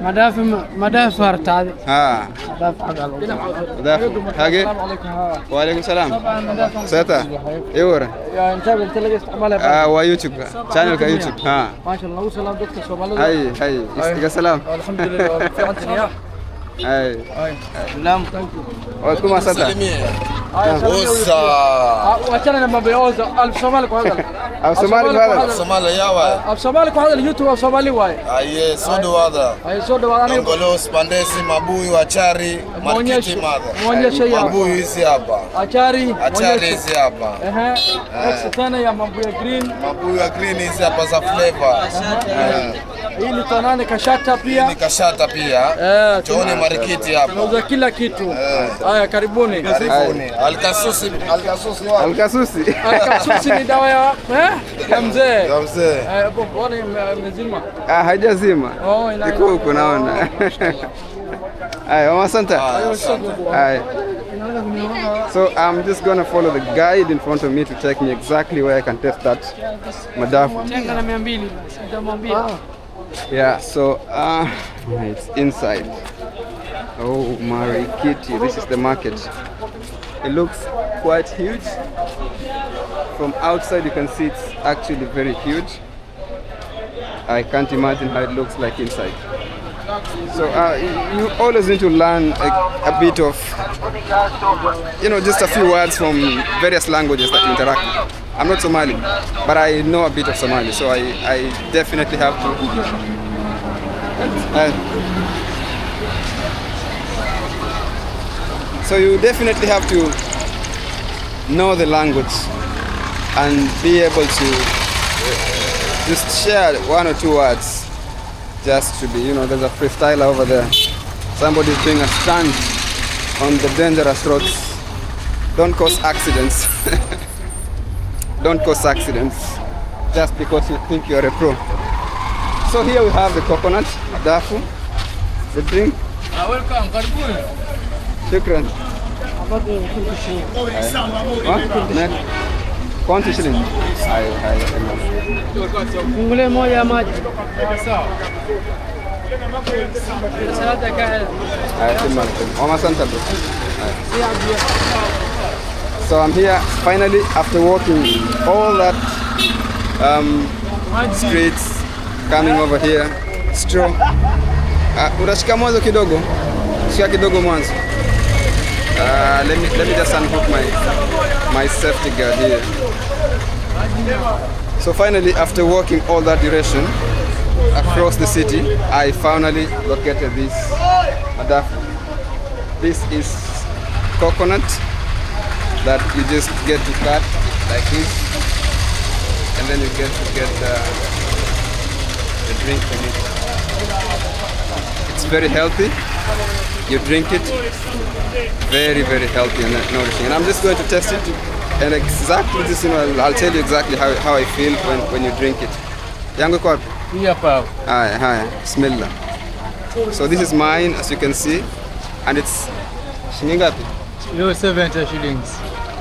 مدافع هذه مدافع حاجة وعليكم السلام ساتا ايوه يا انت تلاقي استعمالها ويوتيوب channel كيوتيوب ما شاء الله وسلام دكتور صومالي هاي سلام الحمد لله في عندنا هاي نعم وكما ساتا Osa. وأنا لما بيوزع ألف صومالك وهذا. أو صومالي هذا. Somali ya wa. ألف صومالك وهذا اليوتيوب أو صومالي واي. Aye, sodo wada. أي صوdo وهذا. Ngolos, pandesi, mabuyu, achari, marikiti mada. Mwonyesha hapa. Mabuyu hizi hapa. Achari. Achari hizi hapa. Next sana ya mabuyu green. Mabuyu ya green hizi hapa za flavor. Hii ni tonane kashata pia. Ni kashata pia. Tuone marikiti hapa. Tunauza kila kitu. Haya karibuni. Karibuni. Alkasusi wapi? Alkasusi ni dawa ya mzee. Ya mzee. Bwana mzima. Haijazima. Iko huko naona. Asante. So I'm just gonna follow the guide in front of me to take me exactly where I can test that madafu. Yeah, so it's inside. Oh, Marikiti, this is the market. It looks quite huge. From outside you can see it's actually very huge. I can't imagine how it looks like inside. So you always need to learn a bit of, just a few words from various languages that you interact with. I'm not Somali, but I know a bit of Somali, so I definitely have to. So you definitely have to know the language and be able to just share one or two words, just to be, there's a freestyler over there. Somebody's doing a stunt on the dangerous roads. Don't cause accidents. Don't cause accidents just because you think you're a pro. So here we have the coconut, dafu, the drink. Welcome, karibuni. Shukran. Quanti shilling? Fungulie moja ya maji. Sawa. Salata kae. So I'm here finally after walking all that streets, coming over here. Straw. Unashika mwanzo kidogo. Shika kidogo mwanzo. Let me just unhook my safety guard here. So finally, after walking all that duration across the city, I finally located this madafu. This is coconut that you just get to cut like this, and then you get to get the drink from it. It's very healthy. You drink it, very, very healthy and nourishing. And I'm just going to test it, and exactly this, I'll tell you exactly how I feel when you drink it. Yangu kwa? Hapa. Hi, Bismillah. So this is mine, as you can see, and it's shilingi ngapi? 70 shillings.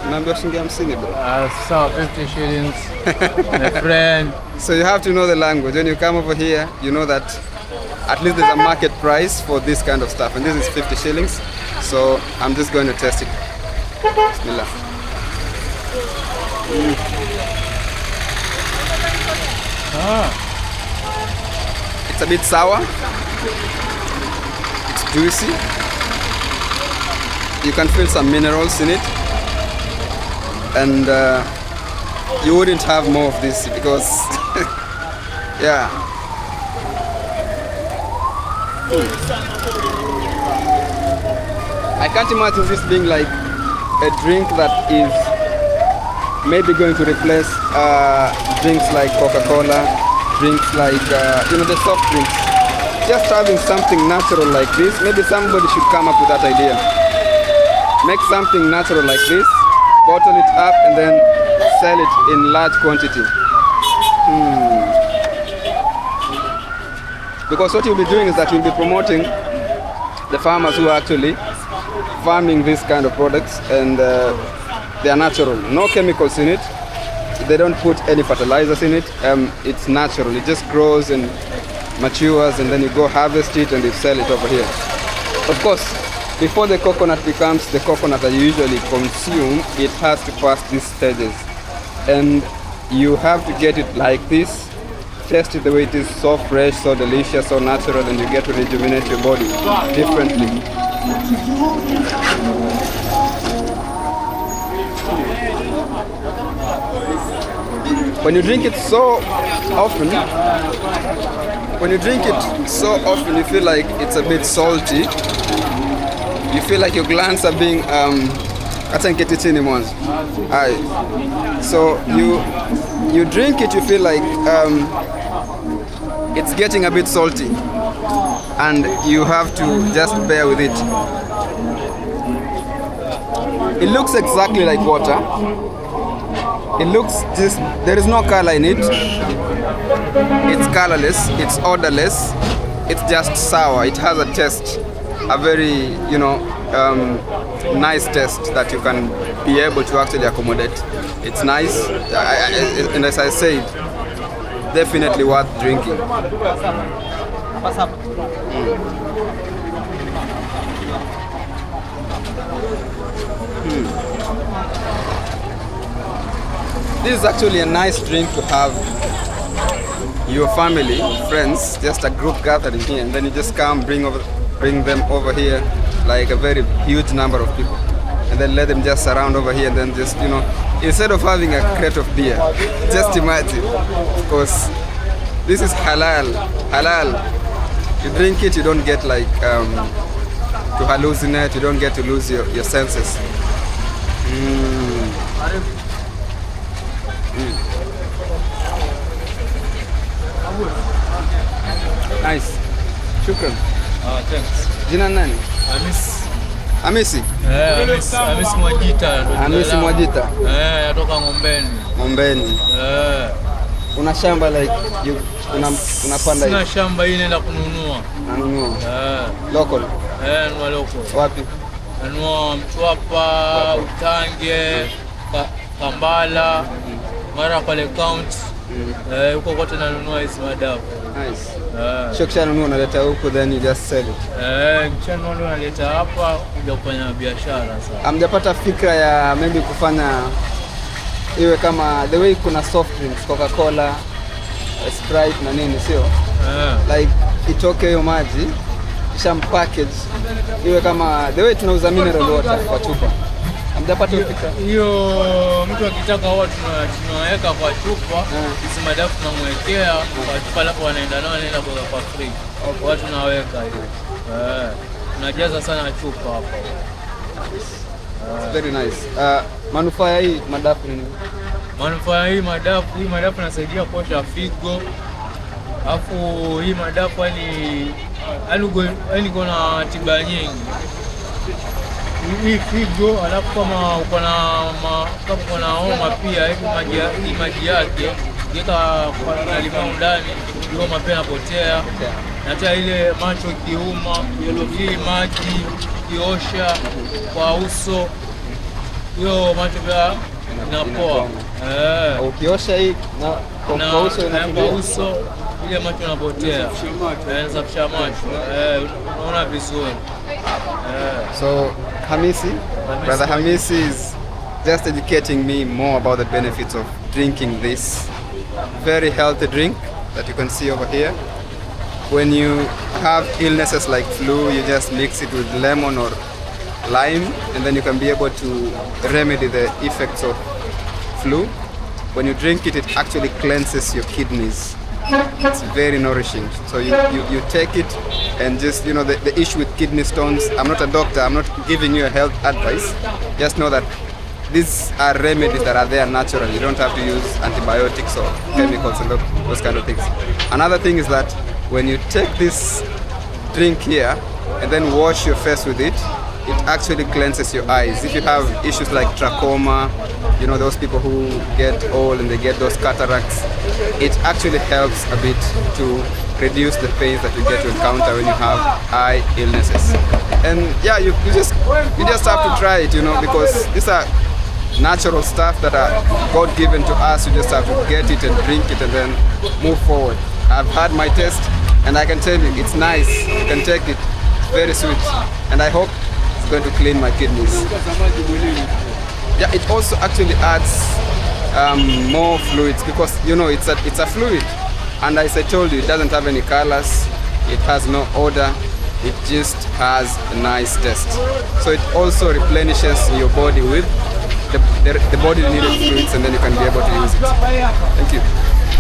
Naambiwa shilingi 50 bro. So 50 shillings. My friend. So you have to know the language. When you come over here, you know that at least there's a market price for this kind of stuff, and this is 50 shillings. So I'm just going to test it. Bismillah. It's a bit sour. It's juicy. You can feel some minerals in it, and you wouldn't have more of this because yeah. I can't imagine this being like a drink that is maybe going to replace drinks like Coca-Cola, drinks like the soft drinks. Just having something natural like this, maybe somebody should come up with that idea. Make something natural like this, bottle it up, and then sell it in large quantity. Because what you'll be doing is that you'll be promoting the farmers who are actually farming these kind of products, and they are natural, no chemicals in it. They don't put any fertilizers in it. It's natural. It just grows and matures, and then you go harvest it and you sell it over here. Of course, before the coconut becomes the coconut that you usually consume, it has to pass these stages. And you have to get it like this. Taste it the way it is, so fresh, so delicious, so natural, and you get to rejuvenate your body differently. When you drink it so often, you feel like it's a bit salty. You feel like your glands are being so you drink it, you feel like it's getting a bit salty, and you have to just bear with it. It looks exactly like water. It looks just, there is no color in it. It's colorless, it's odorless, it's just sour. It has a taste, a very, nice taste that you can be able to actually accommodate. It's nice, and as I said, definitely worth drinking. This is actually a nice drink to have your family, friends, just a group gathering here, and then you just come, bring them over here, like a very huge number of people, and then let them just surround over here, and then just, instead of having a crate of beer, just imagine, of course, this is halal. You drink it, you don't get like to hallucinate, you don't get to lose your senses. Nice. Shukran. Thanks. Jina nani? Hamisi. Hamisi Mwajita. Hamisi Mwajita. Natoka Ngombeni. Ngombeni. Una shamba like unapanda hivi? Sina shamba, hii naenda kununua. Nanunua. Local. Nunua local. Wapi? Nunua Mtwapa, Utange, Kambala, mara pale count. Huko kote nanunua hizi madafu. Nice. Kisha nunua unaleta huko, then you just sell it. Kisha nunua unaleta hapa kuja kufanya biashara sasa. Hamjapata fikra ya maybe kufanya iwe kama the way kuna soft drinks, Coca-Cola, Sprite na nini, sio? Like itoke hiyo maji kisha package iwe kama the way tunauza mineral water kwa chupa. Hamjapata fikra hiyo? Mtu akitaka huwa tunaweka kwa chupa, hizi madafu tunamwekea kwa chupa, alafu wanaenda kwa free. Watu tunaweka hiyo. Tunajaza sana chupa hapa. Very nice. Manufaa ya hii madafu ni nini? Manufaa hii madafu inasaidia kuosha figo. Alafu hii madafu yani kuna tiba nyingi. Hii figo, alafu kama uko na homa pia, hii maji yake ukiweka kwa limau ndani, homa pia inapotea. Na hata ile macho kiuma, hii maji kiosha kwa uso, hiyo macho pia inapoa. Ukiosha hii kwa uso uso, ile macho inapotea. Inasafisha macho. Unaona vizuri. So Brother Hamisi is just educating me more about the benefits of drinking this very healthy drink that you can see over here. When you have illnesses like flu, you just mix it with lemon or lime, and then you can be able to remedy the effects of flu. When you drink it, it actually cleanses your kidneys. It's very nourishing. So you take it, and just, the issue with kidney stones, I'm not a doctor, I'm not giving you a health advice. Just know that these are remedies that are there naturally. You don't have to use antibiotics or chemicals and those kind of things. Another thing is that when you take this drink here and then wash your face with it, it actually cleanses your eyes. If you have issues like trachoma, those people who get old and they get those cataracts, it actually helps a bit to reduce the pains that you get to encounter when you have eye illnesses. And yeah, you just have to try it, because these are natural stuff that are God-given to us. You just have to get it and drink it and then move forward. I've had my taste. and I can tell you it's nice. You can take it. It's very sweet, and I hope it's going to clean my kidneys. Yeah, it also actually adds more fluids because you know it's a fluid, and as I told you, it doesn't have any colors. It has no odor. It just has a nice taste. So it also replenishes your body with the body needed fluids, and then you can be able to use it. Thank you.